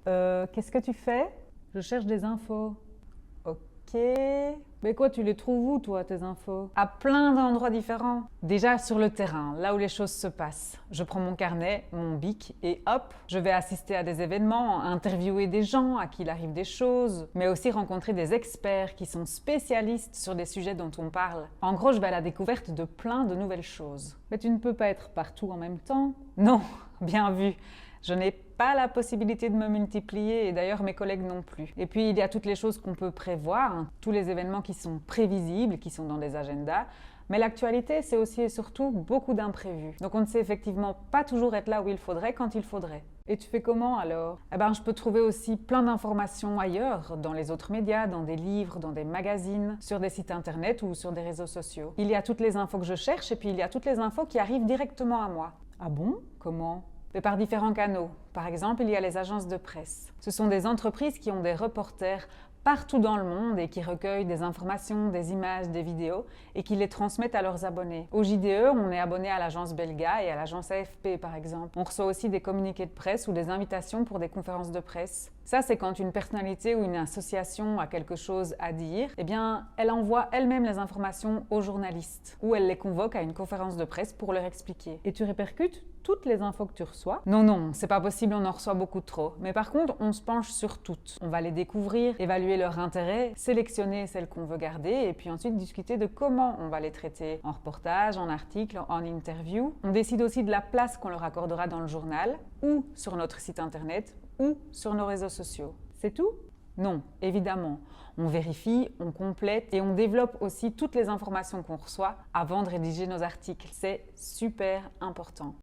Qu'est-ce que tu fais? Je cherche des infos. Ok. Mais quoi, tu les trouves où, toi, tes infos? À plein d'endroits différents. Déjà sur le terrain, là où les choses se passent. Je prends mon carnet, mon bic et hop, je vais assister à des événements, interviewer des gens à qui il arrive des choses, mais aussi rencontrer des experts qui sont spécialistes sur des sujets dont on parle. En gros, je vais à la découverte de plein de nouvelles choses. Mais tu ne peux pas être partout en même temps. Non, bien vu. Je n'ai pas la possibilité de me multiplier et d'ailleurs mes collègues non plus. Et puis il y a toutes les choses qu'on peut prévoir, hein, tous les événements qui sont prévisibles, qui sont dans des agendas. Mais l'actualité, c'est aussi et surtout beaucoup d'imprévus. Donc on ne sait effectivement pas toujours être là où il faudrait quand il faudrait. Et tu fais comment alors? Eh ben, je peux trouver aussi plein d'informations ailleurs, dans les autres médias, dans des livres, dans des magazines, sur des sites internet ou sur des réseaux sociaux. Il y a toutes les infos que je cherche et puis il y a toutes les infos qui arrivent directement à moi. Ah bon? Comment? Mais par différents canaux. Par exemple, il y a les agences de presse. Ce sont des entreprises qui ont des reporters partout dans le monde et qui recueillent des informations, des images, des vidéos et qui les transmettent à leurs abonnés. Au JDE, on est abonné à l'agence Belga et à l'agence AFP par exemple. On reçoit aussi des communiqués de presse ou des invitations pour des conférences de presse. Ça, c'est quand une personnalité ou une association a quelque chose à dire, eh bien, elle envoie elle-même les informations aux journalistes ou elle les convoque à une conférence de presse pour leur expliquer. Et tu répercutes toutes les infos que tu reçois? Non, c'est pas possible, on en reçoit beaucoup trop. Mais par contre, on se penche sur toutes. On va les découvrir, évaluer leur intérêt, sélectionner celles qu'on veut garder et puis ensuite discuter de comment on va les traiter en reportage, en article, en interview. On décide aussi de la place qu'on leur accordera dans le journal ou sur notre site internet ou sur nos réseaux sociaux. C'est tout? Non, évidemment. On vérifie, on complète et on développe aussi toutes les informations qu'on reçoit avant de rédiger nos articles. C'est super important.